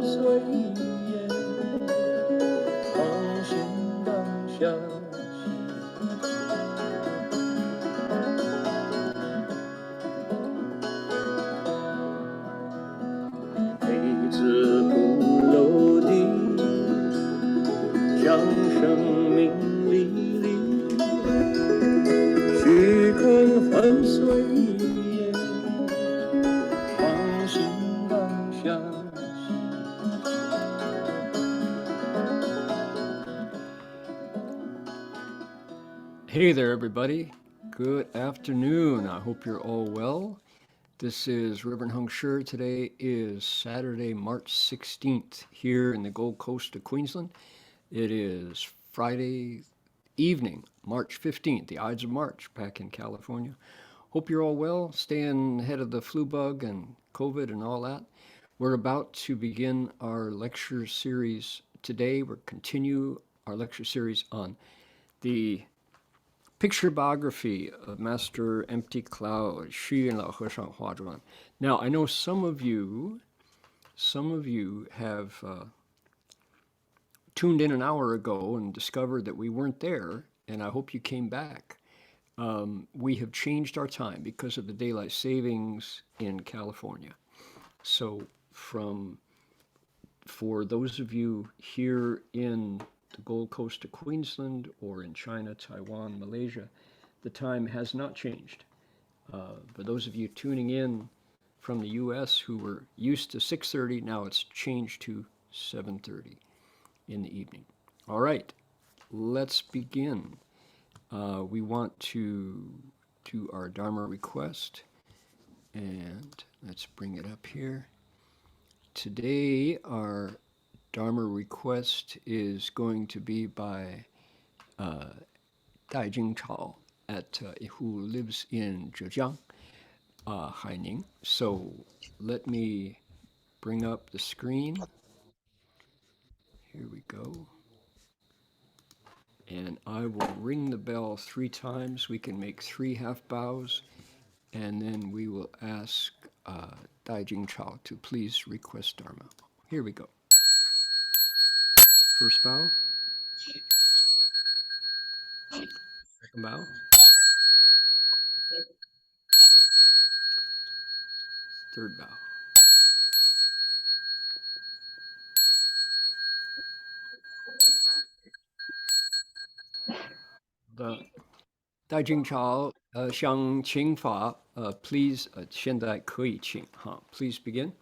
岁月，放心当下。孩子不留地，将生命历历，虚空换岁月，放心当下。Hey there, everybody. Good afternoon. I hope you're all well. This is Reverend Heng Sure. Today is Saturday, March 16th, here in the Gold Coast of Queensland. It is Friday evening, March 15th, the Ides of March, back in California. Hope you're all well, staying ahead of the flu bug and COVID and all that. We're about to begin our lecture series today. We'll continue our lecture series on the picture biography of Master Empty Cloud, Xuyun Lecture. Now, I know some of you have tuned in an hour ago and discovered that we weren't there, and I hope you came back. We have changed our time because of the daylight savings in California. So, for those of you here in the Gold Coast of Queensland or in China, Taiwan, Malaysia, the time has not changed. For those of you tuning in from the U.S. who were used to 6:30, now it's changed to 7:30 in the evening. All right, let's begin. We want to do our Dharma request, and let's bring it up here. Today, our Dharma request is going to be by Dai Jingchao, who lives in Zhejiang, Haining. So let me bring up the screen. Here we go. And I will ring the bell 3 times. We can make 3 half bows, and then we will ask Dai Jingchao to please request Dharma. Here we go. First bow. Second bow. Third bow. The 戴金朝想请法please 现在可以请哈 please begin.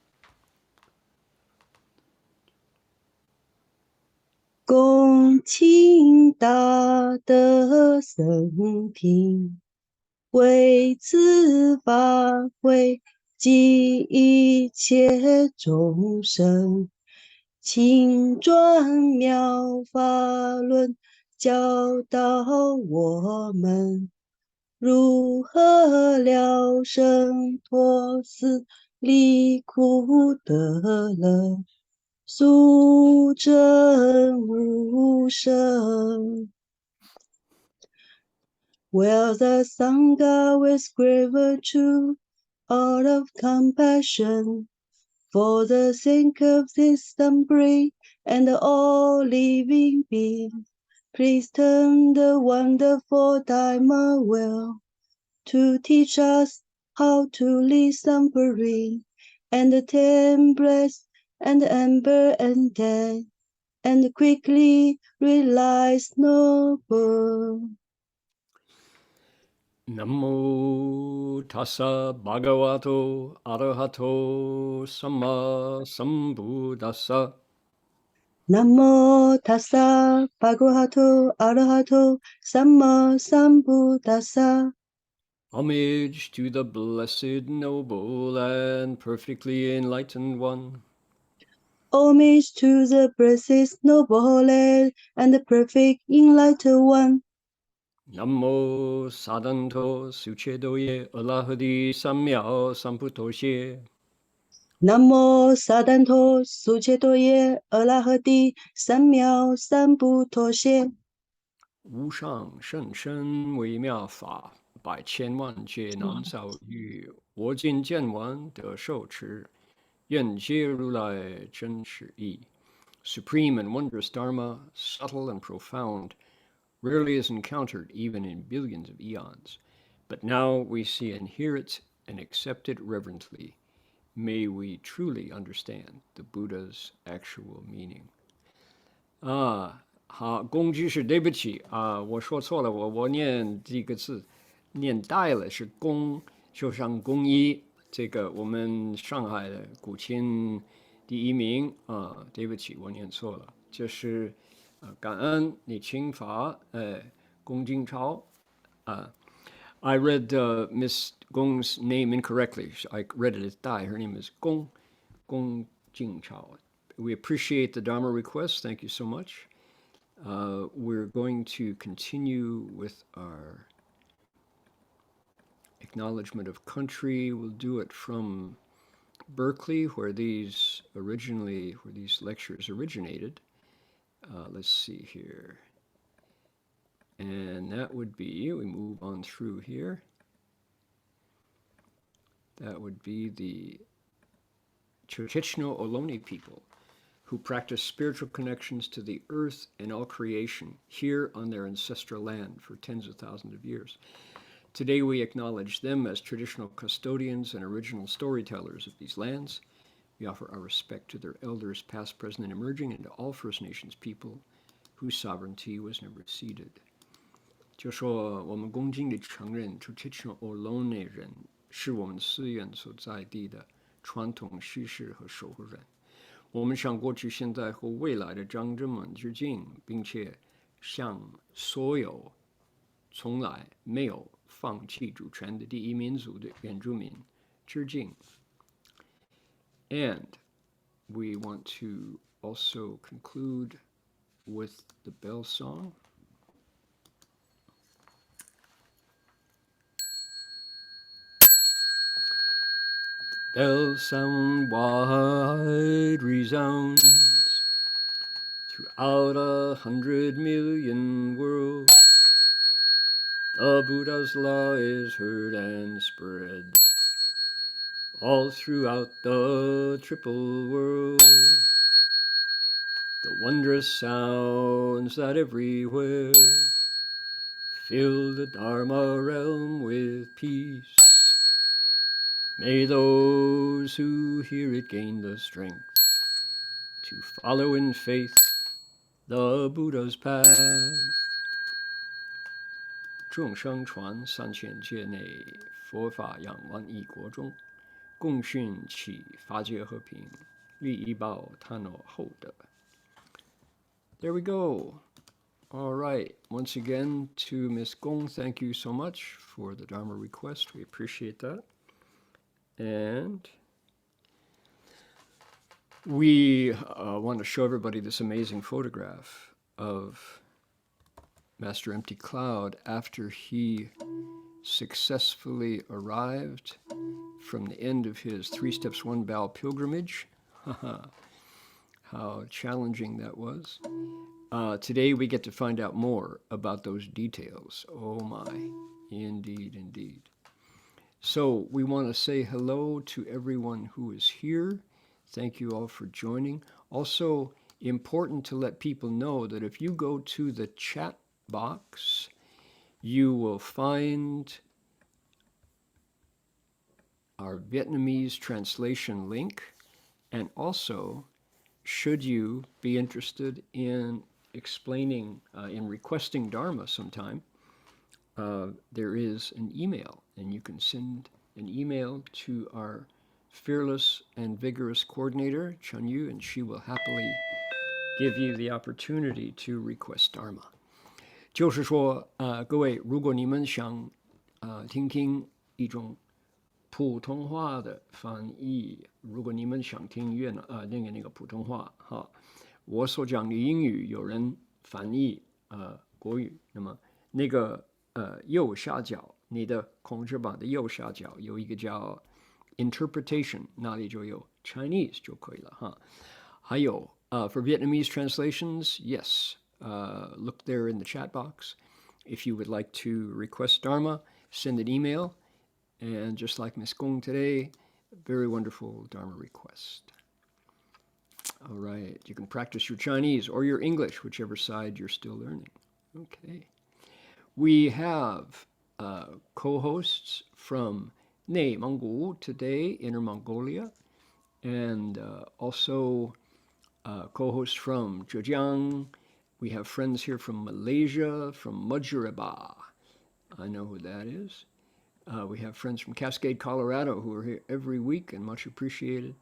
恭请大德僧听，为此法会及一切众生，请转妙法轮，教导我们如何了生脱死，离苦得乐，速证无生。Well, the Sangha was graver true, out of compassion, for the sake of this suffering and all living beings. Please turn the wonderful Dharma well to teach us how to leave suffering and attain bliss and amber and death, and quickly realize noble. Namo tassa bhagavato arahato samma sambuddhassa. Namo tassa bhagavato arahato samma sambuddhassa. Homage to the blessed, noble, and perfectly enlightened one. Homage to the blessed, noble, and the perfect enlightened one. Namo sadanto suchedoye alahadi samyao samputoshe. Namo sadanto suchedoye alahadi samyao samputoshe. 无上甚深微妙法，百千万劫难遭遇。我今见闻得受持，愿皆如来真实义. Supreme and wondrous Dharma, subtle and profound, rarely is encountered even in billions of eons. But now we see and hear it and accept it reverently. May we truly understand the Buddha's actual meaning. 好，公居士，对不起我说错了，我念这个字念带了，是公，就像公一，这个我们上海的古琴第一名对不起，我念错了，这是感恩你请法，龚金超I read Miss Gong's name incorrectly. I read it as Dai. Her name is Gong Jingchao. We appreciate the Dharma request. Thank you so much. We're going to continue with our acknowledgement of country. We'll do it from Berkeley, where these lectures originated. Let's see here. And that would be, we move on through here. That would be the Churchichno Ohlone people who practice spiritual connections to the earth and all creation here on their ancestral land for tens of thousands of years. Today we acknowledge them as traditional custodians and original storytellers of these lands. We offer our respect to their elders past, present, and emerging, and to all First Nations people whose sovereignty was never ceded. 就说我们恭敬地承认 Traditional Ohlone 人是我们寺院所在地的传统叙事和守护人。我们向过去、现在和未来的长者们致敬，并且向所有从来没有放弃主权的第一民族的原住民致敬。And we want to also conclude with the bell song. Bell sound wide resounds throughout 100 million worlds. The Buddha's law is heard and spread all throughout the triple world. The wondrous sounds that everywhere fill the Dharma realm with peace. May those who hear it gain the strength to follow in faith the Buddha's path. 众生传三千界内，佛法扬万亿国中，共训起法界和平，利益报贪恼厚德。There we go. All right. Once again to Miss Gong, thank you so much for the Dharma request. We appreciate that. And we want to show everybody this amazing photograph of Master Empty Cloud after he successfully arrived from the end of his 3 Steps, 1 Bow pilgrimage. How challenging that was. Today we get to find out more about those details. Oh my, indeed, indeed. So we want to say hello to everyone who is here. Thank you all for joining. Also, important to let people know that if you go to the chat box, you will find our Vietnamese translation link. And also, should you be interested in explaining, in requesting Dharma sometime, there is an email, and you can send an email to our fearless and vigorous coordinator, Chun Yu, and she will happily give you the opportunity to request Dharma. 就是说，各位，如果你们想听听一种普通话的翻译，如果你们想听那个普通话哈，我所讲的英语有人翻译国语，那么那个右下角，你的控制板的右下角有一个叫 interpretation， 那里就有 Chinese 就可以了哈。还有for Vietnamese translations, yes, look there in the chat box. If you would like to request Dharma, send an email. And just like Miss Gong today, Very wonderful Dharma request. All right, you can practice your Chinese or your English, whichever side you're still learning. Okay. We have co-hosts from Nei Mongol today, Inner Mongolia, and also co-hosts from Zhejiang. We have friends here from Malaysia, from Mudjuraba. I know who that is. We have friends from Cascade, Colorado, who are here every week and much appreciated.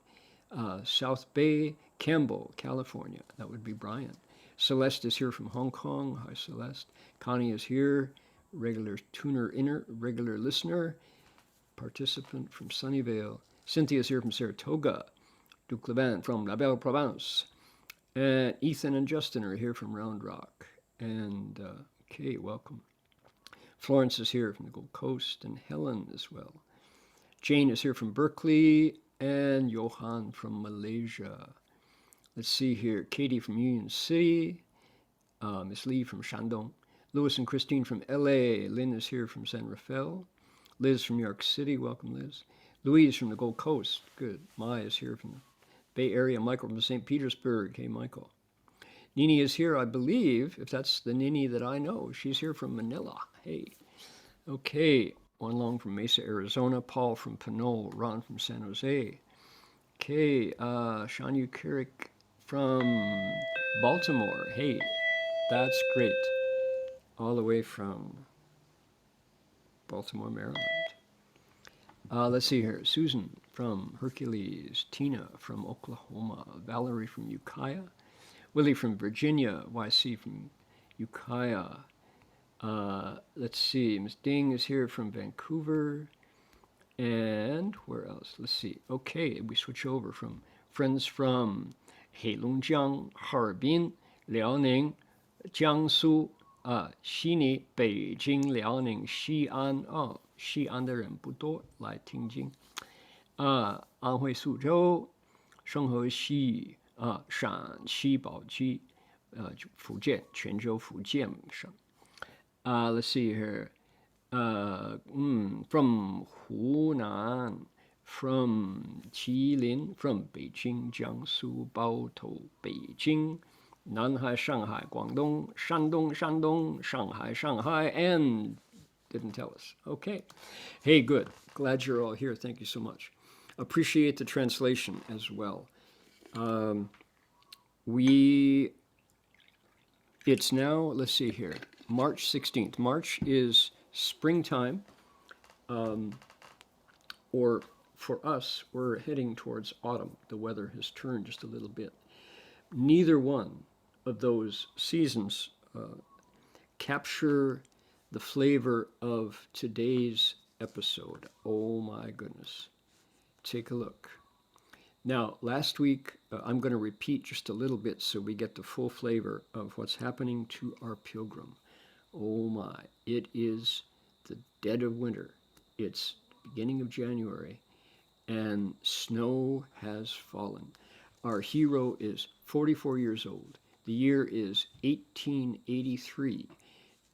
South Bay, Campbell, California. That would be Brian. Celeste is here from Hong Kong. Hi, Celeste. Connie is here, regular regular listener, participant from Sunnyvale. Cynthia is here from Saratoga. Duke Levan from La Belle Province. And Ethan and Justin are here from Round Rock. And okay, welcome. Florence is here from the Gold Coast, and Helen as well. Jane is here from Berkeley, and Johan from Malaysia. Let's see here. Katie from Union City. Miss Lee from Shandong. Louis and Christine from LA. Lynn is here from San Rafael. Liz from New York City. Welcome, Liz. Louise from the Gold Coast. Good. Mai is here from the Bay Area. Michael from St. Petersburg. Hey, Michael. Nini is here, I believe, if that's the Nini that I know. She's here from Manila. Hey. Okay. One Long from Mesa, Arizona. Paul from Pinole. Ron from San Jose. Okay. Shanyu Kirik from Baltimore. Hey, that's great. All the way from Baltimore, Maryland. Let's see here. Susan from Hercules. Tina from Oklahoma. Valerie from Ukiah. Willie from Virginia. YC from Ukiah. Let's see. Miss Ding is here from Vancouver. And where else? Let's see. Okay, we switch over from friends from Heilongjiang, Harbin, Liaoning, Jiangsu, 悉尼、北京、辽宁、西安西安的人不多，来听经。安徽宿州、圣河西陕西宝鸡，福建泉州福建省。Let's see here. From Hunan, from Jilin, from Beijing, Jiangsu, Baotou, Beijing, Nanhai, Shanghai, Guangdong, Shandong, Shanghai, and didn't tell us. Okay. Hey, good. Glad you're all here. Thank you so much. Appreciate the translation as well. It's now, let's see here, March 16th. March is springtime, or for us, we're heading towards autumn. The weather has turned just a little bit. Neither one of those seasons capture the flavor of today's episode. Oh my goodness. Take a look. Now, last week, I'm going to repeat just a little bit so we get the full flavor of what's happening to our pilgrim. Oh my, it is the dead of winter. It's beginning of January, and snow has fallen. Our hero is 44 years old. The year is 1883,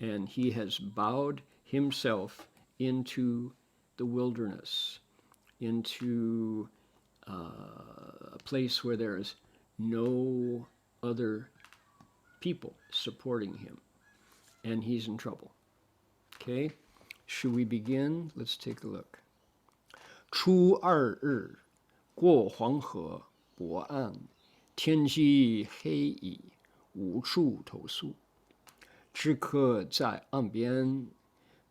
and he has bowed himself into the wilderness, into a place where there is no other people supporting him, and he's in trouble. Okay, should we begin? Let's take a look. 初二日，过黄河，泊岸，天际黑矣，无处投宿。知客在岸边，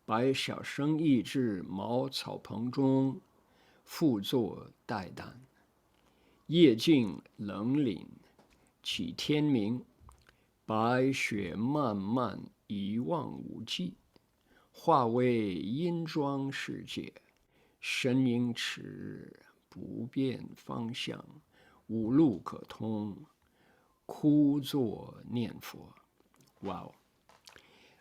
摆小生意至茅草棚中，复坐待旦。夜静冷凛，起天明，白雪漫漫，一望无际。化为阴庄世界，身影迟，不辨方向，无路可通，枯坐念佛。Wow.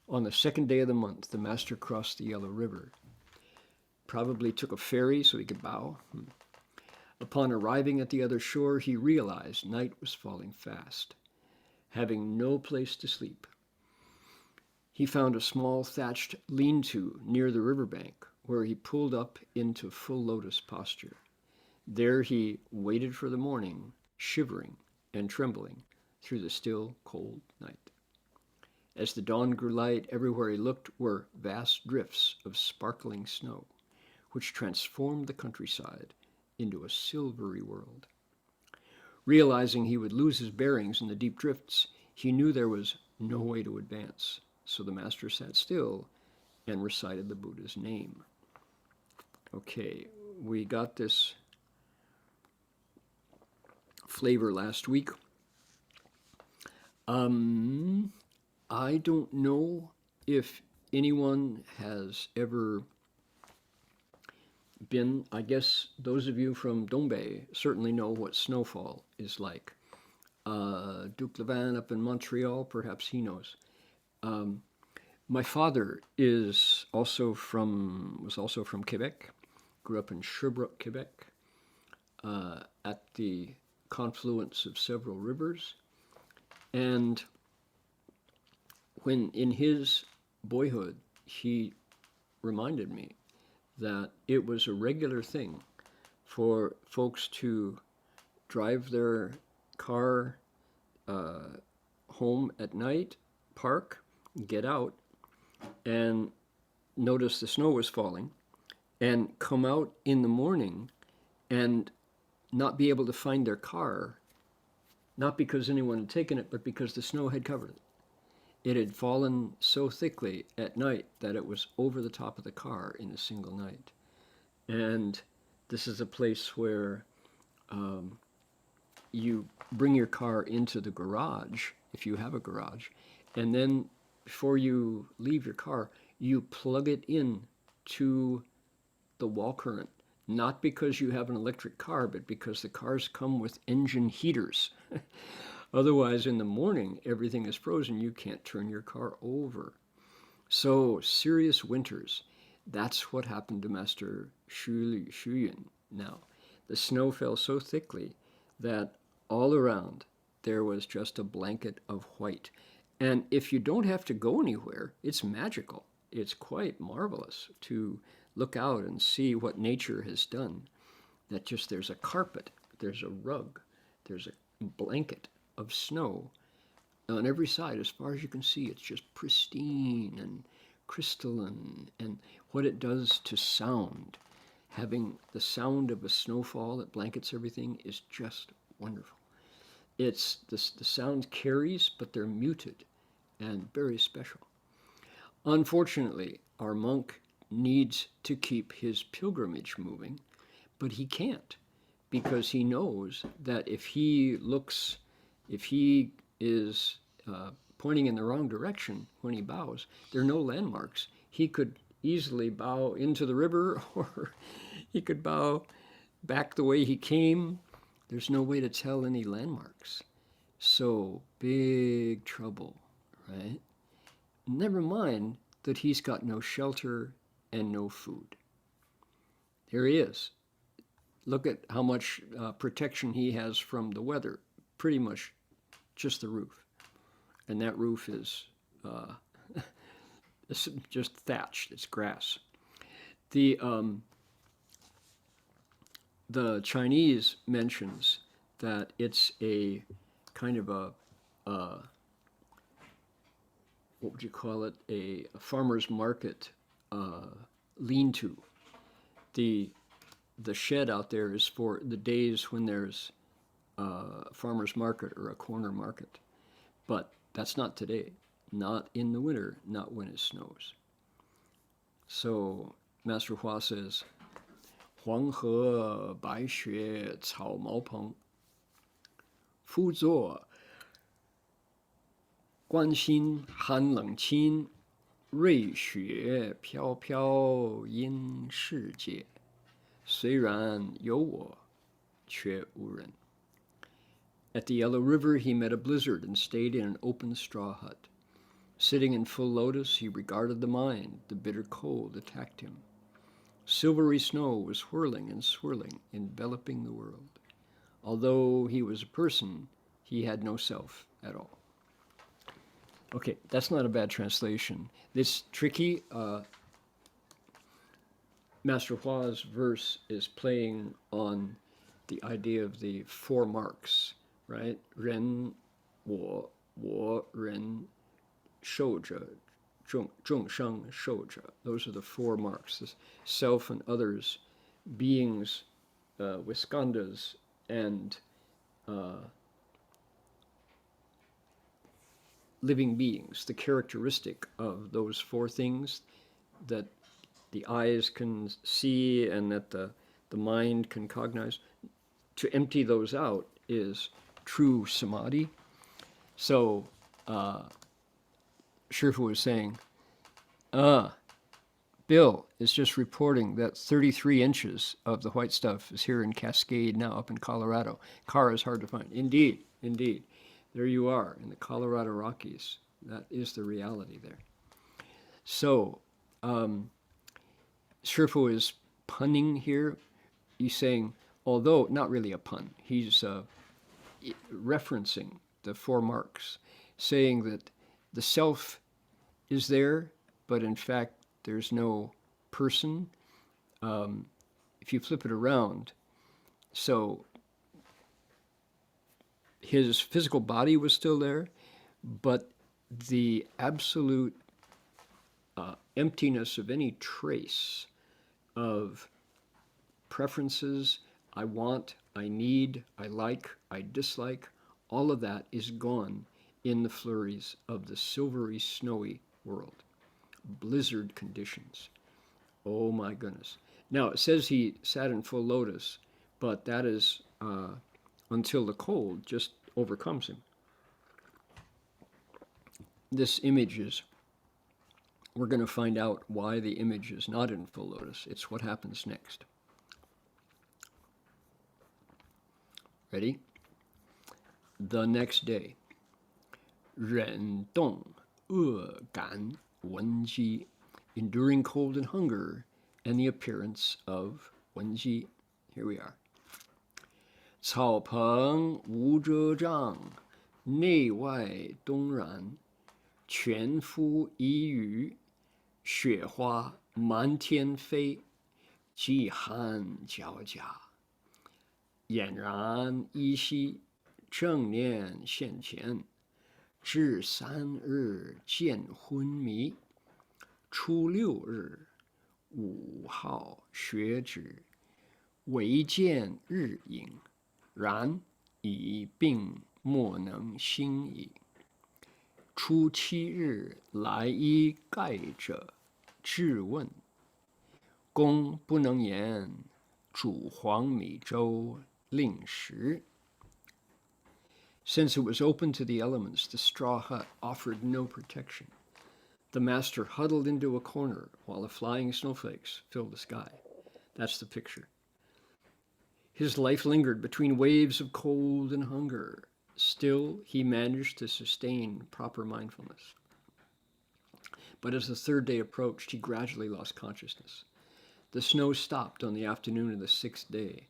On the second day of the month, the master crossed the Yellow River. Probably took a ferry so he could bow. Upon arriving at the other shore, he realized night was falling fast. Having no place to sleep, he found a small thatched lean-to near the riverbank, where he pulled up into full lotus posture. There he waited for the morning, shivering and trembling through the still, cold night. As the dawn grew light, everywhere he looked were vast drifts of sparkling snow, which transformed the countryside into a silvery world. Realizing he would lose his bearings in the deep drifts, he knew there was no way to advance. So the master sat still and recited the Buddha's name. Okay, we got this flavor last week. I don't know if anyone has ever been, I guess those of you from Dongbei certainly know what snowfall is like. Duke Levan up in Montreal, perhaps he knows. My father was also from Quebec, grew up in Sherbrooke, Quebec, at the confluence of several rivers. And when in his boyhood, he reminded me that it was a regular thing for folks to drive their car home at night, park, get out, and notice the snow was falling, and come out in the morning and not be able to find their car, not because anyone had taken it, but because the snow had covered it. It had fallen so thickly at night that it was over the top of the car in a single night. And this is a place where you bring your car into the garage, if you have a garage, and then before you leave your car, you plug it in to the wall current, not because you have an electric car, but because the cars come with engine heaters. Otherwise, in the morning, everything is frozen. You can't turn your car over. So, serious winters. That's what happened to Master Xuyun now. The snow fell so thickly that all around there was just a blanket of white. And if you don't have to go anywhere, it's magical. It's quite marvelous to look out and see what nature has done. That just there's a carpet, there's a rug, there's a blanket of snow on every side. As far as you can see, it's just pristine and crystalline. And what it does to sound, having the sound of a snowfall that blankets everything, is just wonderful. It's the sound carries, but they're muted and very special. Unfortunately, our monk needs to keep his pilgrimage moving, but he can't, because he knows that if he is pointing in the wrong direction when he bows, there are no landmarks. He could easily bow into the river, or he could bow back the way he came. There's no way to tell any landmarks. So, big trouble, right? Never mind that he's got no shelter and no food. Here he is. Look at how much protection he has from the weather. Pretty much just the roof. And that roof is it's just thatched. It's grass. The Chinese mentions that it's a kind of a what would you call it? A farmer's market lean-to. The shed out there is for the days when there's a farmer's market or a corner market. But that's not today. Not in the winter, not when it snows. So Master Hua says, 黄河白雪草茅棚，夫作关心寒冷清，瑞雪飘飘因世界。虽然有我，却无人。At the Yellow River, he met a blizzard and stayed in an open straw hut. Sitting in full lotus, he regarded the mind. The bitter cold attacked him. Silvery snow was whirling and swirling, enveloping the world. Although he was a person, he had no self at all. Okay, that's not a bad translation. This tricky, Master Hua's verse is playing on the idea of the four marks, right? Ren, wo, ren, shou zhe, zhong sheng, shou zhe. Those are the four marks. This self and others, beings with skandhas, and living beings. The characteristic of those four things that the eyes can see and that the mind can cognize, to empty those out is true samadhi. So Shifu was saying, Bill is just reporting that 33 inches of the white stuff is here in Cascade now, up in Colorado. Car is hard to find. Indeed, indeed. There you are in the Colorado Rockies. That is the reality there. So Shifu is punning here. He's saying, although not really a pun, he's referencing the four marks, saying that the self is there, but in fact there's no person. If you flip it around, so his physical body was still there, but the absolute emptiness of any trace of preferences, I want, I need, I like, I dislike, all of that is gone in the flurries of the silvery, snowy world. Blizzard conditions. Oh my goodness. Now, it says he sat in full lotus, but that is until the cold just overcomes him. This image is, we're going to find out why the image is not in full lotus. It's what happens next. Ready? The next day, 忍冻饿感 Wen Ji, enduring cold and hunger, and the appearance of Wen Ji. Here we are. 草棚无遮障，内外东然，全肤已雨，雪花满天飞，饥寒交加。俨然依稀，正念现前，至3日见昏迷，初6日5号学止，唯见日影，然已病莫能兴矣。初7日来医盖者，质问，公不能言，煮黄米粥令食。Since it was open to the elements, the straw hut offered no protection. The master huddled into a corner while the flying snowflakes filled the sky. That's the picture. His life lingered between waves of cold and hunger. Still, he managed to sustain proper mindfulness. But as the third day approached, he gradually lost consciousness. The snow stopped on the afternoon of the 6th day.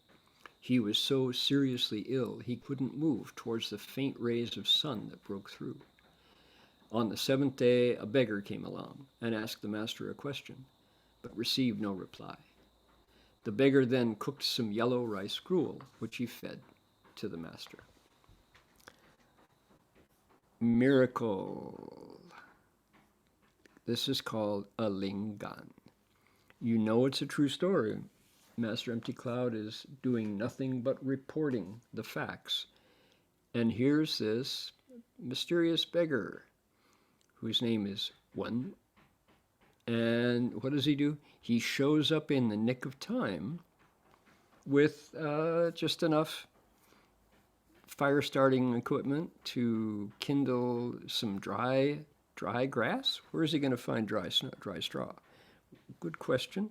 He was so seriously ill he couldn't move towards the faint rays of sun that broke through. On the 7th day, a beggar came along and asked the master a question, but received no reply. The beggar then cooked some yellow rice gruel, which he fed to the master. Miracle. This is called a lingan. You know it's a true story. Master Empty Cloud is doing nothing but reporting the facts. And here's this mysterious beggar whose name is Wen. And what does he do? He shows up in the nick of time with just enough fire starting equipment to kindle some dry grass. Where is he going to find dry straw? Good question.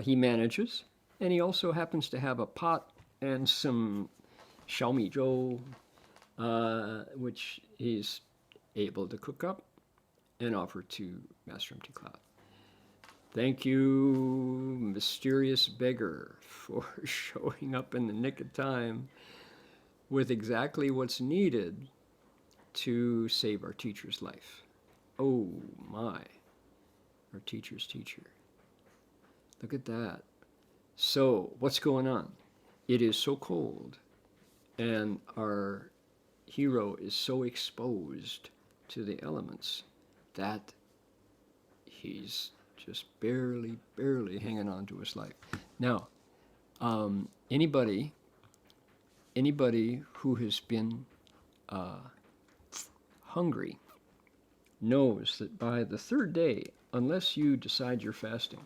He manages, and he also happens to have a pot and some xiaomi zhou, which he's able to cook up and offer to Master Empty Cloud. Thank you, mysterious beggar, for showing up in the nick of time with exactly what's needed to save our teacher's life. Oh my, our teacher's teacher. Look at that. So, what's going on? it is so cold, and our hero is so exposed to the elements that he's just barely hanging on to his life. Now, anybody who has been hungry knows that by the third day, unless you decide you're fasting,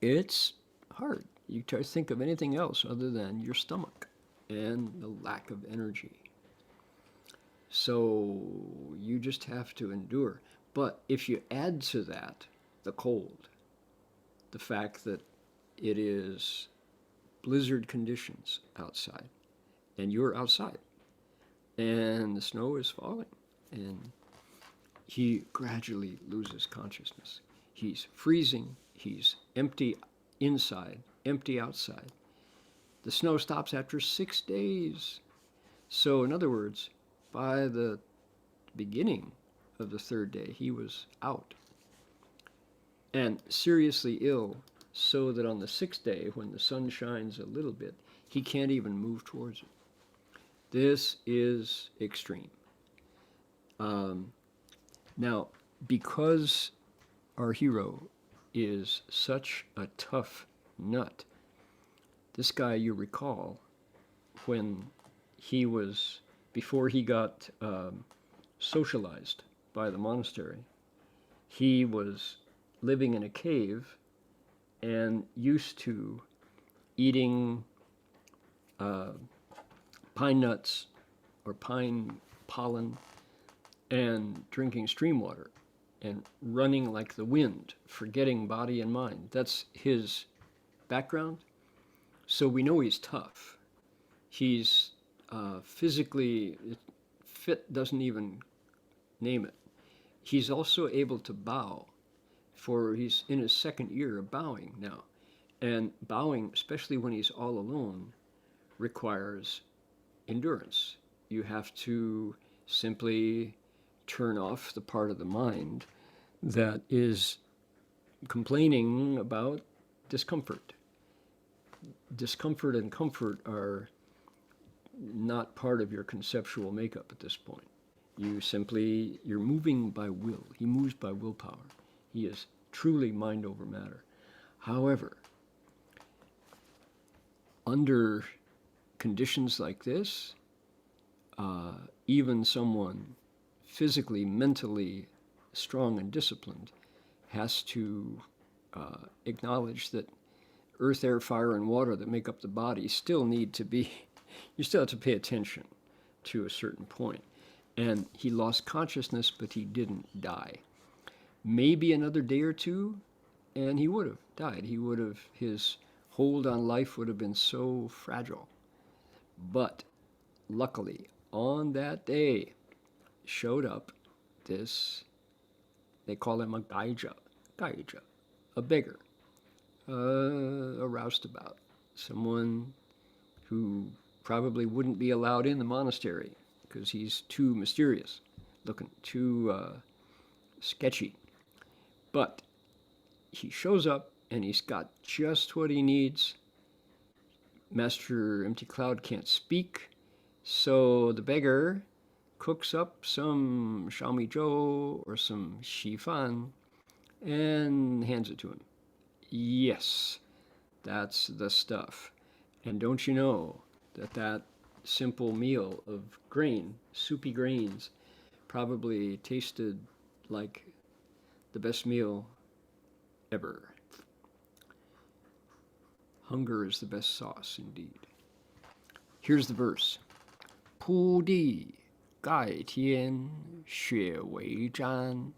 it's hard. You try to think of anything else other than your stomach and the lack of energy. So you just have to endure. But if you add to that the cold, the fact that it is blizzard conditions outside, and you're outside, and the snow is falling, and he gradually loses consciousness. He's freezing, he's empty inside, empty outside. The snow stops after 6 days. So, in other words, by the beginning of the third day, he was out and seriously ill, so that on the 6th day, when the sun shines a little bit, he can't even move towards it. This is extreme. Now, because our hero is such a tough nut, this guy, you recall, when he was, before he got socialized by the monastery, he was living in a cave and used to eating pine nuts or pine pollen and drinking stream water and running like the wind, forgetting body and mind. That's his background. So we know he's tough. He's physically fit, doesn't even name it. He's also able to bow, for he's in his second year of bowing now. And bowing, especially when he's all alone, requires endurance. You have to simply turn off the part of the mind that is complaining about discomfort. Discomfort and comfort are not part of your conceptual makeup at this point. You're moving by will. He moves by willpower. He is truly mind over matter. However, under conditions like this, even someone physically, mentally strong and disciplined has to acknowledge that earth, air, fire, and water that make up the body still need to be, you still have to pay attention to a certain point. And he lost consciousness, but he didn't die. Maybe another day or two, and he would have died. His hold on life would have been so fragile. But luckily, on that day, showed up this, they call him a gaija, a beggar, a roustabout, someone who probably wouldn't be allowed in the monastery because he's too mysterious looking, too sketchy. But he shows up and he's got just what he needs. Master Empty Cloud can't speak, so the beggar cooks up some xiaomizhou or some xifan and hands it to him. Yes, that's the stuff. And don't you know that simple meal of grain, soupy grains, probably tasted like the best meal ever. Hunger is the best sauce indeed. Here's the verse. 铺地盖天雪为毡，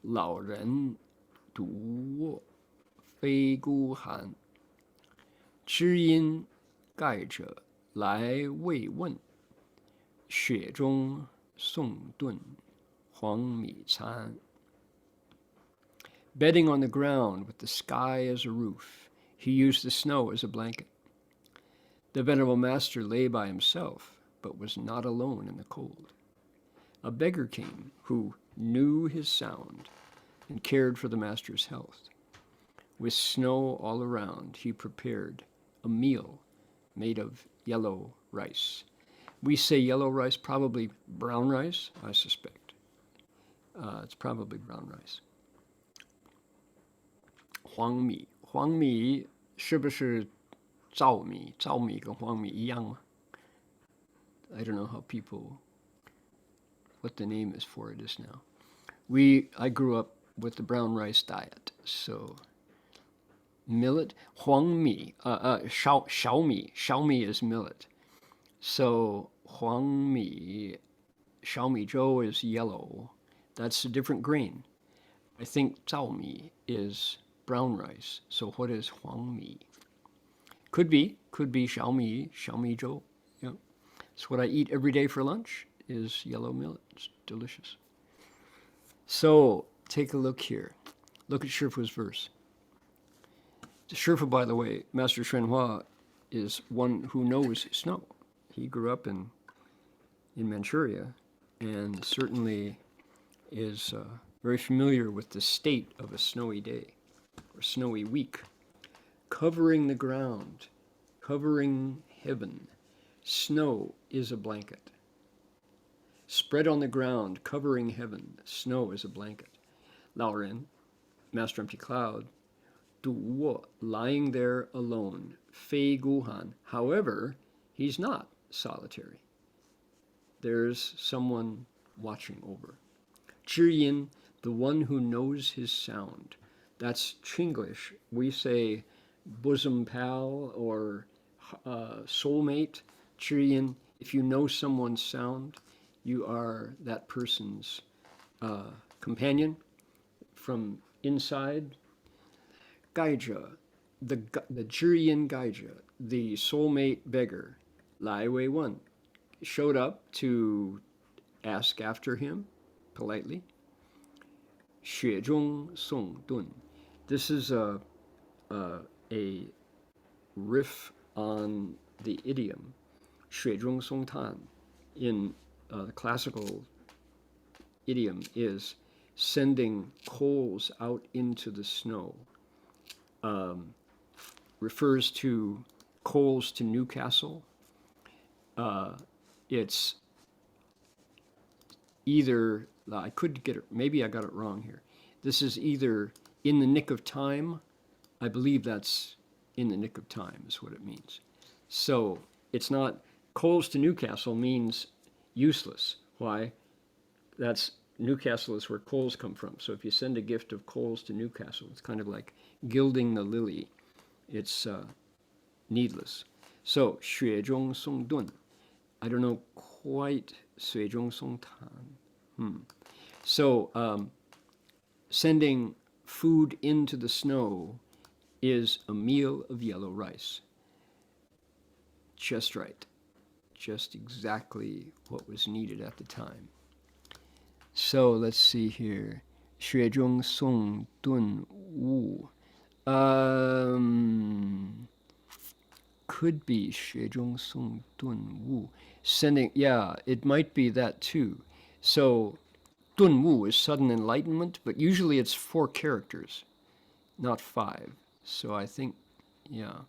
老人独卧非孤寒。知音盖者来慰问，雪中送炖黄米餐。Bedding on the ground with the sky as a roof, he used the snow as a blanket. The Venerable Master lay by himself, but was not alone in the cold. A beggar came who knew his sound and cared for the Master's health. With snow all around, he prepared a meal made of yellow rice. We say yellow rice, probably brown rice, I suspect. It's probably brown rice. 黄米，黄米是不是糙米？糙米跟黄米一样吗？ I don't know how people, what the name is for it is now. I grew up with the brown rice diet, so millet, 黄米, 小米, 小米 is millet. So 黄米, 小米粥 is yellow. That's a different grain. I think 糙米 is brown rice. So what is 黄米? Could be 小米粥. Yeah. It's what I eat every day for lunch is yellow millet. It's delicious. So take a look here. Look at Shifu's verse. Shifu, by the way, Master Xuyun Lecture is one who knows snow. He grew up in Manchuria and certainly is very familiar with the state of a snowy day or snowy week. Covering the ground, covering heaven, snow is a blanket. Spread on the ground, covering heaven, snow is a blanket. Lao Ren, Master Empty Cloud, Du Wo, lying there alone, Fei Guhan. However, he's not solitary. There's someone watching over. Zhiyin, the one who knows his sound. That's Chinglish. We say bosom pal or soulmate. Zhiyin, if you know someone's sound, you are that person's companion from inside. Gaija, the Zhiyin Gaija, the soulmate beggar, Lai Wei Wen, showed up to ask after him politely. Xue Zhong Song Dun. This is a riff on the idiom. Xue Zhong Song Tan in the classical idiom is sending coals out into the snow. Refers to coals to Newcastle. It's either, I could get it, maybe I got it wrong here. This is either in the nick of time. I believe that's in the nick of time is what it means. So it's not, coals to Newcastle means useless. Why? That's, Newcastle is where coals come from. So if you send a gift of coals to Newcastle, it's kind of like gilding the lily. It's needless. So, 雪中送盾. I don't know quite 水中送炭. So, sending food into the snow is a meal of yellow rice. Just right. Just exactly what was needed at the time. So, let's see here. 雪中送盾物. Could be 雪中送盾物. Sending, yeah, it might be that too. So, 顿悟 is sudden enlightenment, but usually it's 4 characters, not 5. So I think, yeah,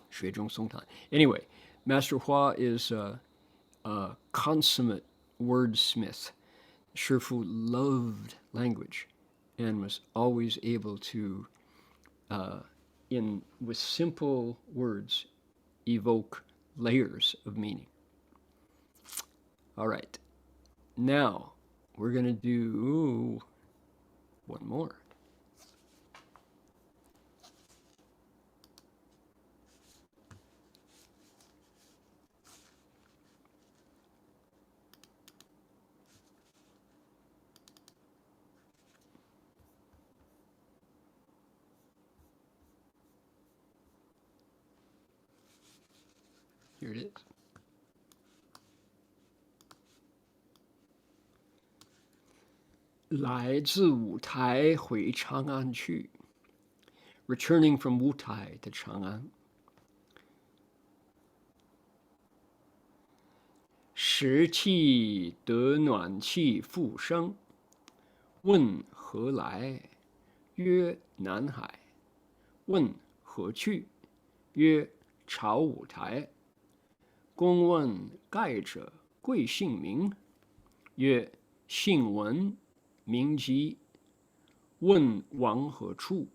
雪中送炭. Anyway, Master Hua is a consummate wordsmith. Shifu loved language and was always able to, with simple words, evoke layers of meaning. All right, now we're going to do one more. Here it is. 来自五台回长安去. Returning from Wutai to Chang'an. 时气得暖气复生. 问何来？曰南海.问何去？曰：朝五台。公问盖者贵姓名？曰：姓文，名吉。问往何处？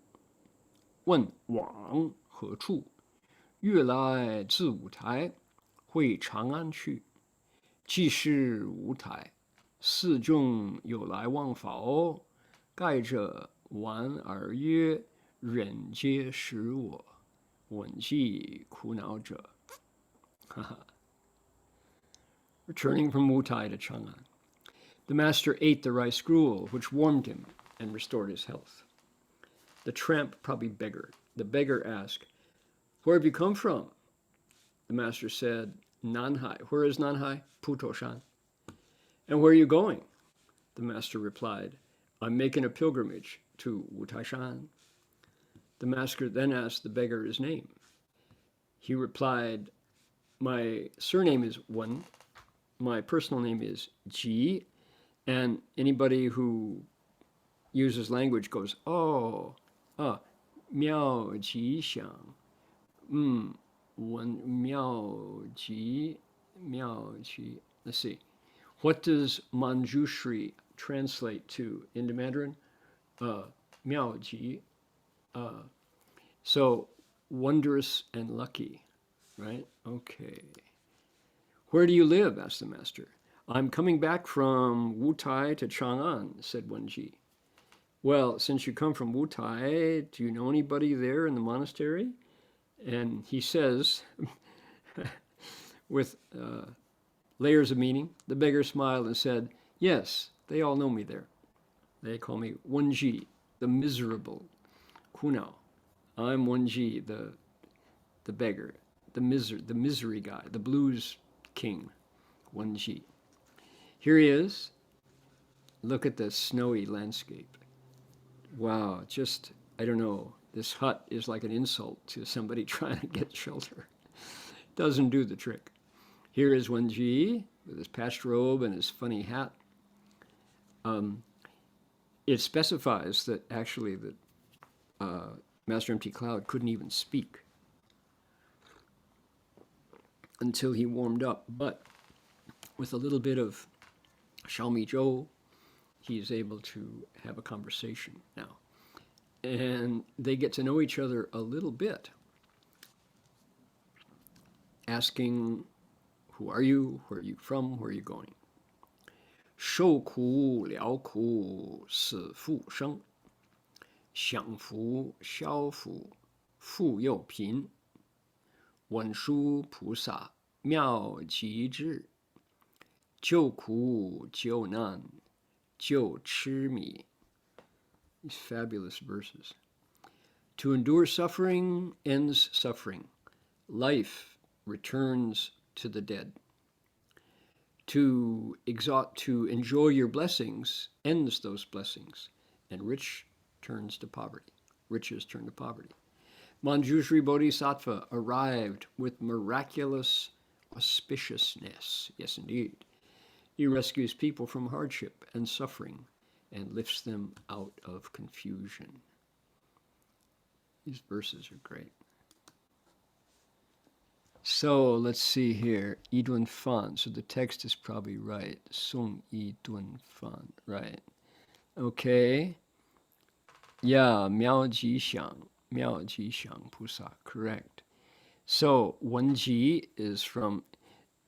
问往何处？月来自五台，会长安去。既是五台，寺众有来往否？盖者莞尔曰：忍皆识我，闻记苦恼者。Returning from Wutai to Chang'an, the master ate the rice gruel, which warmed him and restored his health. The tramp probably beggared. The beggar asked, where have you come from? The master said, Nanhai. Where is Nanhai? Putoshan. And where are you going? The master replied, I'm making a pilgrimage to Wutaishan. The master then asked the beggar his name. He replied, my surname is Wen, my personal name is Ji, and anybody who uses language goes, oh, Miao Ji Xiang, Wen Miao Ji, Miao Ji. Let's see. What does Manjushri translate to into Mandarin? Miao Ji. So wondrous and lucky, right? Okay. Where do you live? Asked the master. I'm coming back from Wutai to Chang'an, said Wen Ji. Well, since you come from Wutai, do you know anybody there in the monastery? And he says, with layers of meaning, the beggar smiled and said, yes, they all know me there. They call me Wen Ji, the miserable. Kunao. I'm Wen Ji, the beggar, the misery guy, the blues king, Wen Ji. Here he is. Look at the snowy landscape. Wow, just, I don't know, this hut is like an insult to somebody trying to get shelter. Doesn't do the trick. Here is Wen Ji with his patched robe and his funny hat. It specifies that actually that Master Empty Cloud couldn't even speak until he warmed up. But with a little bit of Xiaomi Zhou, he's able to have a conversation now. And they get to know each other a little bit, asking, who are you? Where are you from? Where are you going? 受苦了苦死复生，享福消福复又贫。文殊菩萨妙极智，救苦救难救痴迷。These fabulous verses. To endure suffering ends suffering. Life returns to the dead. To enjoy your blessings ends those blessings, and riches turn to poverty. Manjushri Bodhisattva arrived with miraculous auspiciousness. Yes, indeed. He rescues people from hardship and suffering and lifts them out of confusion. These verses are great. So let's see here. Yi Dun Fan. So the text is probably right. Song Yi Dun Fan. Right. Okay. Yeah, Miao Ji Xiang Pusa. Correct. So Wen Ji is from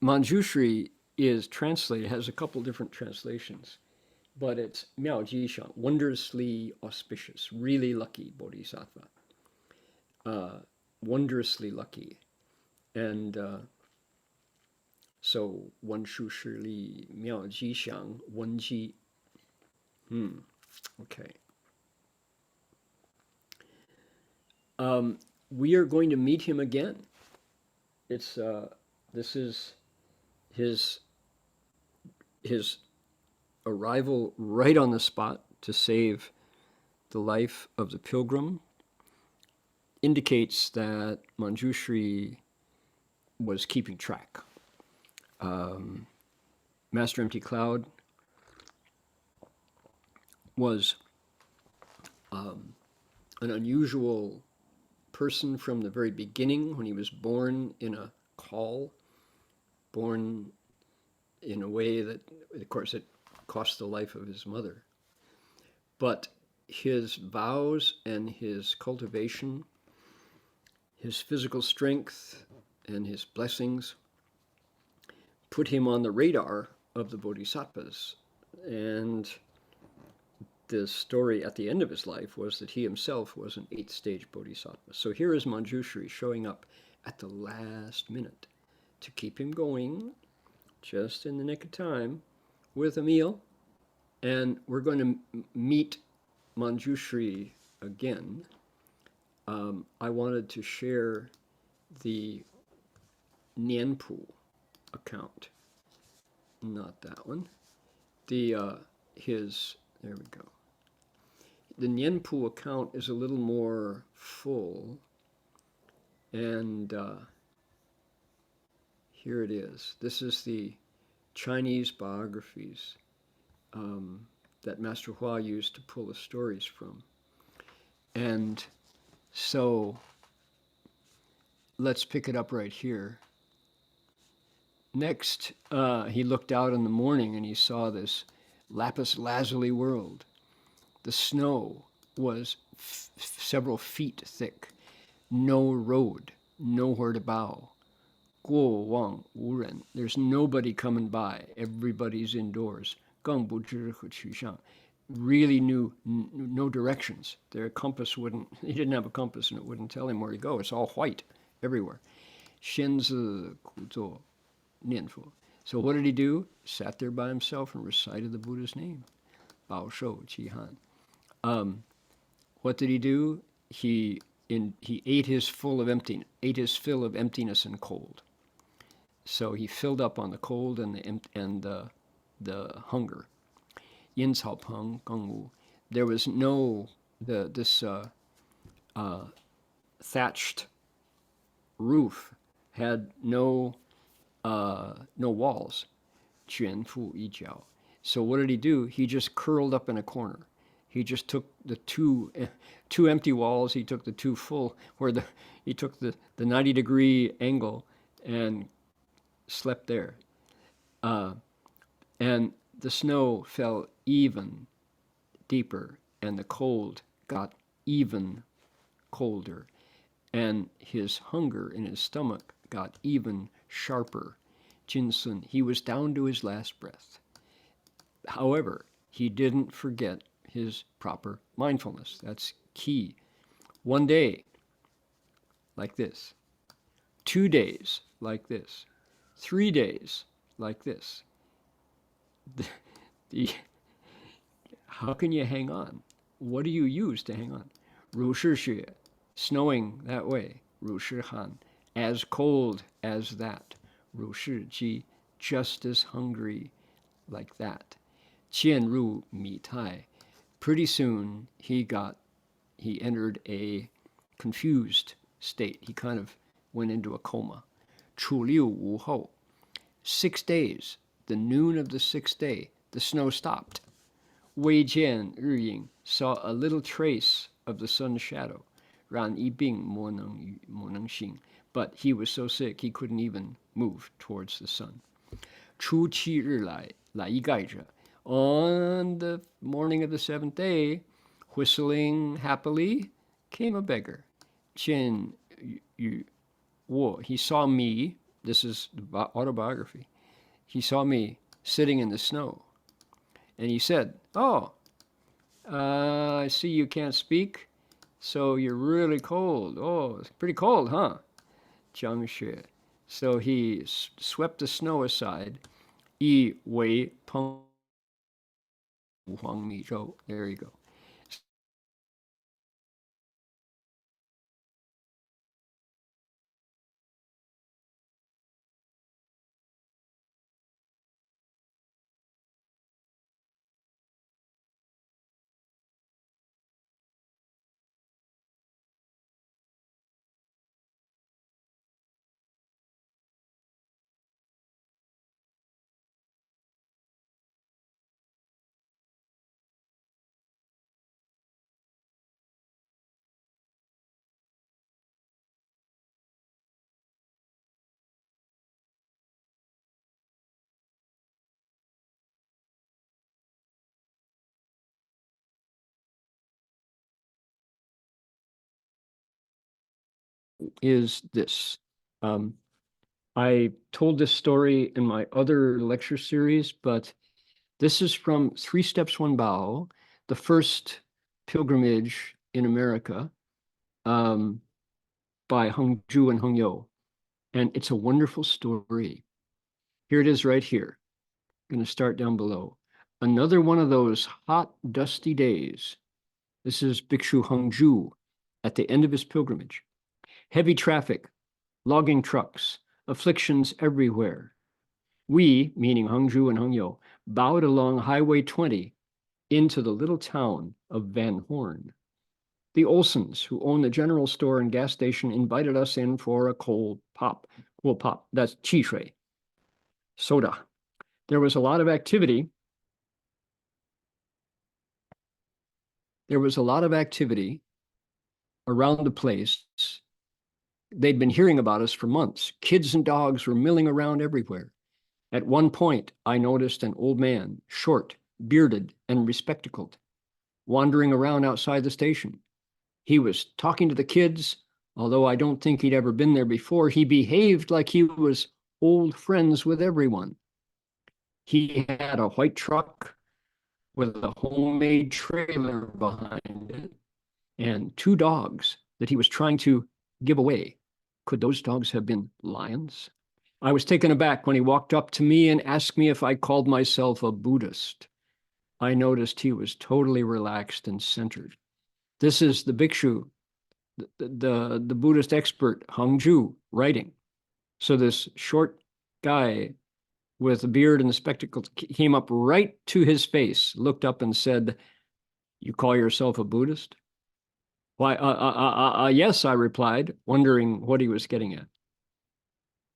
Manjushri is translated, has a couple different translations, but it's Miao Ji Xiang, wondrously auspicious, really lucky bodhisattva. Wondrously lucky. And so Wen Shu Shi Li Miao Ji Xiang Wen Ji. Okay. We are going to meet him again. It's this is his arrival right on the spot to save the life of the pilgrim indicates that Manjushri was keeping track. Master Empty Cloud was an unusual person from the very beginning when he was born in a caul, born in a way that, of course, it cost the life of his mother. But his vows and his cultivation, his physical strength and his blessings put him on the radar of the bodhisattvas. And the story at the end of his life was that he himself was an 8th stage bodhisattva. So here is Manjushri showing up at the last minute to keep him going, just in the nick of time, with a meal. And we're going to meet Manjushri again. I wanted to share the Nianpu account, not that one. There we go. The Nianpu account is a little more full, and here it is. This is the Chinese biographies that Master Hua used to pull the stories from. And so let's pick it up right here. Next, he looked out in the morning and he saw this lapis lazuli world. The snow was several feet thick, no road, nowhere to bow. Guo Wang Wu Ren. There's nobody coming by. Everybody's indoors. Geng Bu Zhi He Qu Xiang. Really knew no directions. Their compass wouldn't, he didn't have a compass and it wouldn't tell him where to go. It's all white everywhere. Shenzi Ku Zuo Nianfu. So what did he do? Sat there by himself and recited the Buddha's name. Bao Shou Qi Han. What did he do? He ate his fill of emptiness and cold. So he filled up on the cold and the hunger. Yin Cao Peng Geng Wu. There was no this thatched roof had no walls. Quan Fu Yi Jiao. So what did he do? He just curled up in a corner. He just took the two empty walls. He took the two full, he took the 90-degree angle and slept there. And the snow fell even deeper, and the cold got even colder, and his hunger in his stomach got even sharper. Jinsun, he was down to his last breath. However, he didn't forget his proper mindfulness. That's key. 1 day, like this. 2 days, like this. 3 days, like this. How can you hang on? What do you use to hang on? 如是雪, snowing that way. 如是寒, as cold as that. 如是饥, just as hungry, like that. 渐入迷态. Pretty soon he entered a confused state. He kind of went into a coma. 处六无后. 6 days, the noon of the 6th day, the snow stopped. 微见日影, saw a little trace of the sun's shadow. 然一病莫能行, but he was so sick he couldn't even move towards the sun. 初七日来一盖着. On the morning of the 7th day, whistling happily, came a beggar. 见与我, he saw me, this is the autobiography, he saw me sitting in the snow. And he said, oh, I see you can't speak, so you're really cold. Oh, it's pretty cold, huh? Jiang Xue. So he swept the snow aside. Yi Wei Peng Huang Mi Zhou. There you go. is this. I told this story in my other lecture series, but this is from Three Steps, One Bow, the first pilgrimage in America, by Heng Ju and Heng Yo. And it's a wonderful story. Here it is right here. I'm going to start down below. Another one of those hot, dusty days. This is Bhikshu Heng Ju at the end of his pilgrimage. Heavy traffic, logging trucks, afflictions everywhere. We, meaning Heng Ju and Heng Yo, bowed along Highway 20 into the little town of Van Horn. The Olsons, who own the general store and gas station, invited us in for a cool pop. That's chi shui, soda. There was a lot of activity. Around the place. They'd been hearing about us for months. Kids and dogs were milling around everywhere. At one point, I noticed an old man, short, bearded, and bespectacled, wandering around outside the station. He was talking to the kids. Although I don't think he'd ever been there before, he behaved like he was old friends with everyone. He had a white truck with a homemade trailer behind it and two dogs that he was trying to give away. Could those dogs have been lions? I was taken aback when he walked up to me and asked me if I called myself a Buddhist. I noticed he was totally relaxed and centered. This is the bhikshu, the Buddhist expert, Heng Ju, writing. So this short guy with a beard and the spectacles came up right to his face, looked up and said, "You call yourself a Buddhist?" Why, yes, I replied, wondering what he was getting at.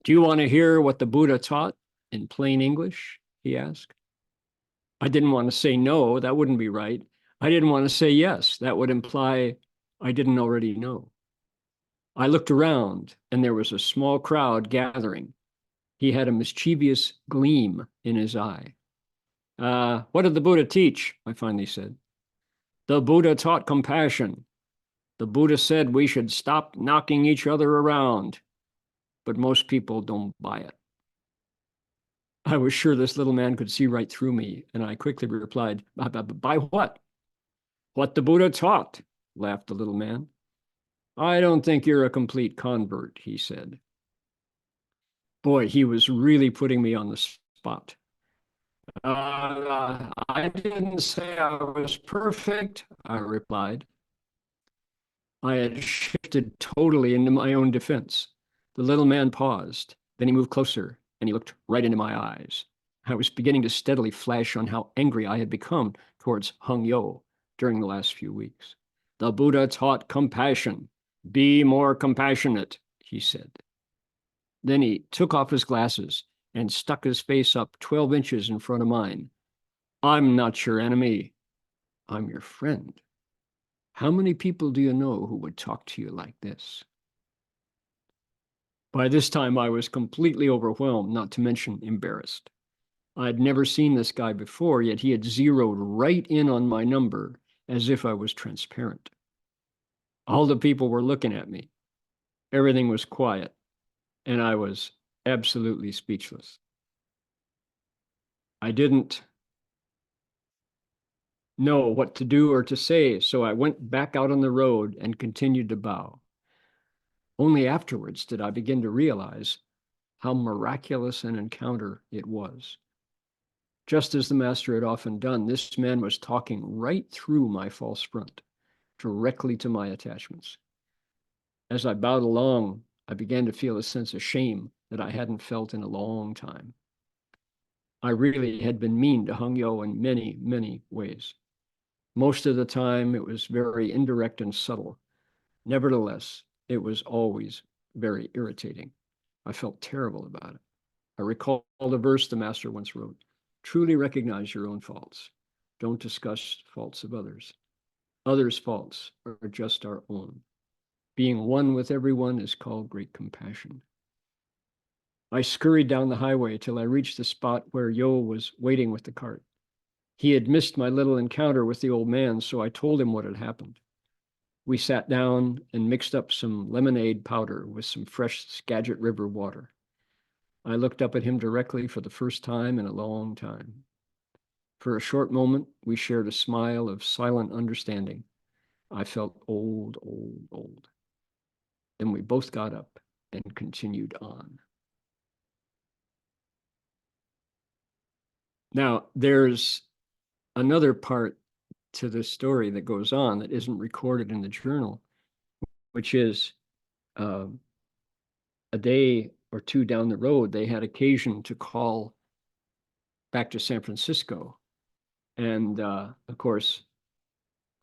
"Do you want to hear what the Buddha taught in plain English?" he asked. I didn't want to say no, that wouldn't be right. I didn't want to say yes, that would imply I didn't already know. I looked around, and there was a small crowd gathering. He had a mischievous gleam in his eye. What did the Buddha teach?" I finally said. "The Buddha taught compassion. The Buddha said we should stop knocking each other around, but most people don't buy it." I was sure this little man could see right through me, and I quickly replied, "By what?" "What the Buddha taught," laughed the little man. "I don't think you're a complete convert," he said. Boy, he was really putting me on the spot. I didn't say I was perfect," I replied. I had shifted totally into my own defense. The little man paused. Then he moved closer, and he looked right into my eyes. I was beginning to steadily flash on how angry I had become towards Heng Yo during the last few weeks. "The Buddha taught compassion. Be more compassionate," he said. Then he took off his glasses and stuck his face up 12 inches in front of mine. "I'm not your enemy. I'm your friend. How many people do you know who would talk to you like this?" By this time, I was completely overwhelmed, not to mention embarrassed. I'd never seen this guy before, yet he had zeroed right in on my number as if I was transparent. All the people were looking at me. Everything was quiet, and I was absolutely speechless. I didn't know what to do or to say, so I went back out on the road and continued to bow. Only afterwards did I begin to realize how miraculous an encounter it was. Just as the master had often done, this man was talking right through my false front, directly to my attachments. As I bowed along, I began to feel a sense of shame that I hadn't felt in a long time. I really had been mean to Heng Yo in many, many ways. Most of the time, it was very indirect and subtle. Nevertheless, it was always very irritating. I felt terrible about it. I recalled a verse the master once wrote: "Truly recognize your own faults. Don't discuss faults of others. Others' faults are just our own. Being one with everyone is called great compassion." I scurried down the highway till I reached the spot where Yo was waiting with the cart. He had missed my little encounter with the old man, so I told him what had happened. We sat down and mixed up some lemonade powder with some fresh Skagit River water. I looked up at him directly for the first time in a long time. For a short moment, we shared a smile of silent understanding. I felt old, old, old. Then we both got up and continued on. Now, there's another part to this story that goes on that isn't recorded in the journal, which is a day or two down the road, they had occasion to call back to San Francisco. And of course,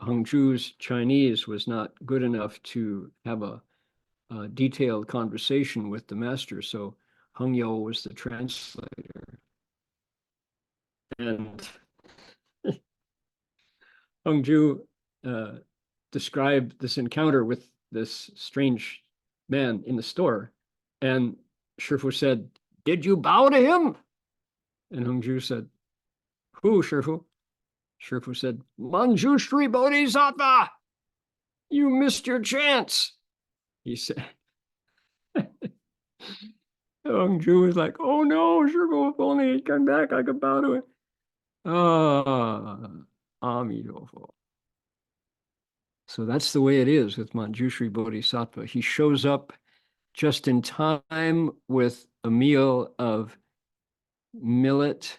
Heng Ju's Chinese was not good enough to have a detailed conversation with the master. So Heng Yo was the translator. And Heng Ju described this encounter with this strange man in the store. And Shifu said, "Did you bow to him?" And Heng Ju said, "Who, Shifu?" Shifu said, "Manjushri Bodhisattva! You missed your chance," he said. Heng Ju was like, "Oh no, Shifu, if only he'd come back, I could bow to him." Ah, Amidofo. So that's the way it is with Manjushri Bodhisattva. He shows up just in time with a meal of millet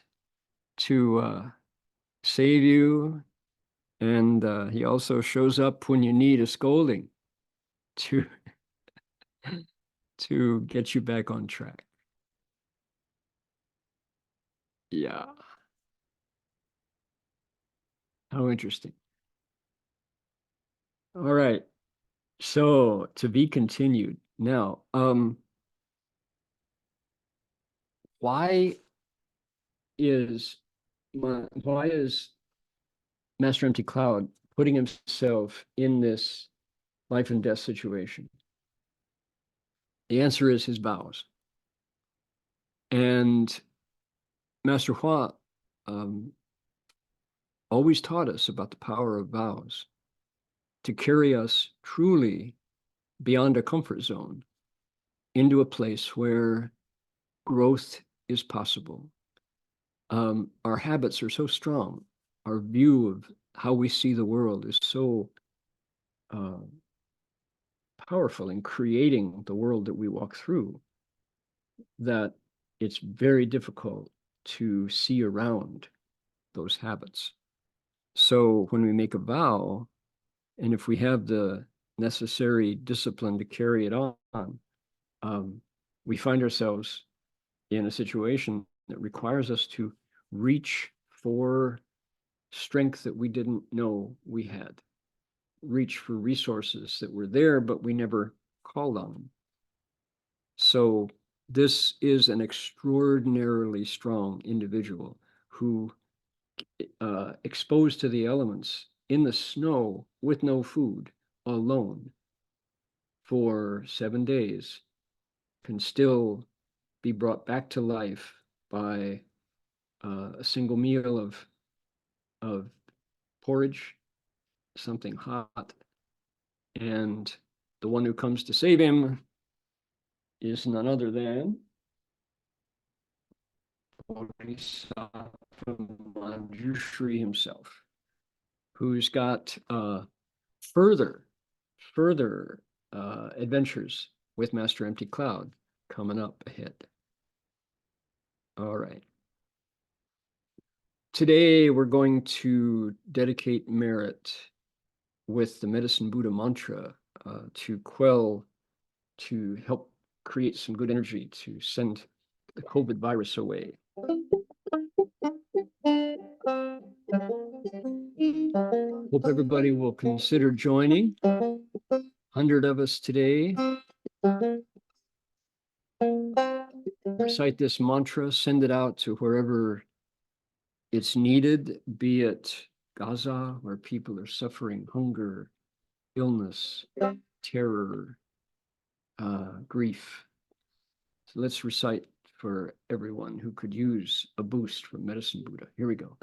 to save you. And he also shows up when you need a scolding to, to get you back on track. Yeah. How interesting. All right. So to be continued. Now, why is Master Empty Cloud putting himself in this life and death situation? The answer is his vows. And Master Hua always taught us about the power of vows to carry us truly beyond a comfort zone into a place where growth is possible. Our habits are so strong. Our view of how we see the world is so powerful in creating the world that we walk through that it's very difficult to see around those habits. So when we make a vow, and if we have the necessary discipline to carry it on, we find ourselves in a situation that requires us to reach for strength that we didn't know we had, reach for resources that were there, but we never called on them. So this is an extraordinarily strong individual who, exposed to the elements in the snow with no food, alone for 7 days, can still be brought back to life by a single meal of porridge, something hot, and the one who comes to save him is none other than Bodhisattva Manjushri himself, who's got further adventures with Master Empty Cloud coming up ahead. All right. Today we're going to dedicate merit with the Medicine Buddha mantra to help create some good energy to send the COVID virus away. Hope everybody will consider joining. 100 of us today. Recite this mantra, send it out to wherever it's needed, be it Gaza, where people are suffering hunger, illness, terror, grief. So let's recite for everyone who could use a boost from Medicine Buddha. Here we go.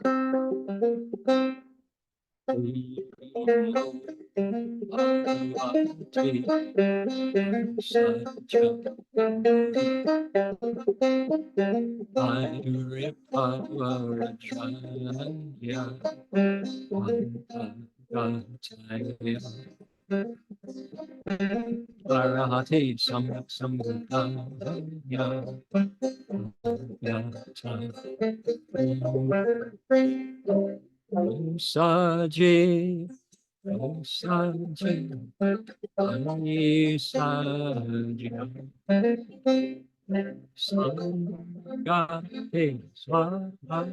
Arahate Samyak Sambuddhaya Saje Saje Ani Saje Sangate Swaha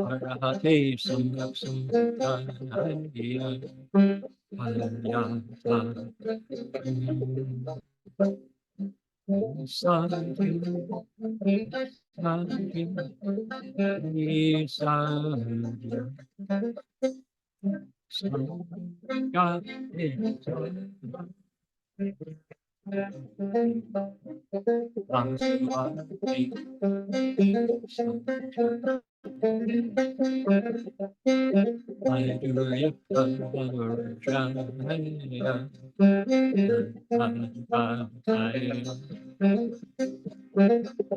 Arahate Samyak Sambuddhaya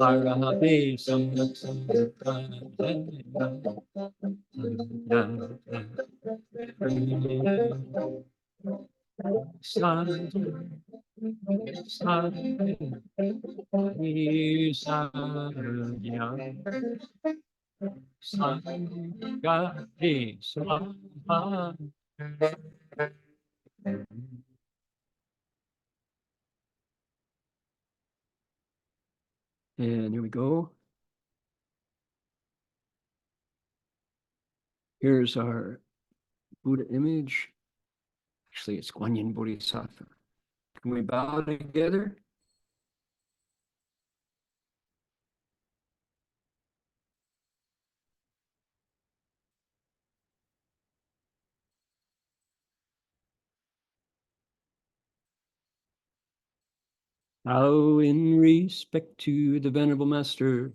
Arahate Samyak Sambuddhaya And here we go. Here's our Buddha image. Actually, it's Guanyin Bodhisattva. Can we bow together? Bow in respect to the Venerable Master.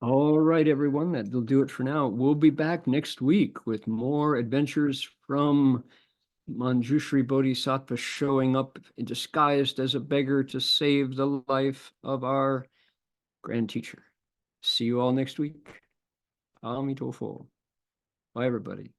All right, everyone, that'll do it for now. We'll be back next week with more adventures from Manjushri Bodhisattva showing up disguised as a beggar to save the life of our grand teacher. See you all next week. Amitofo. Bye, everybody.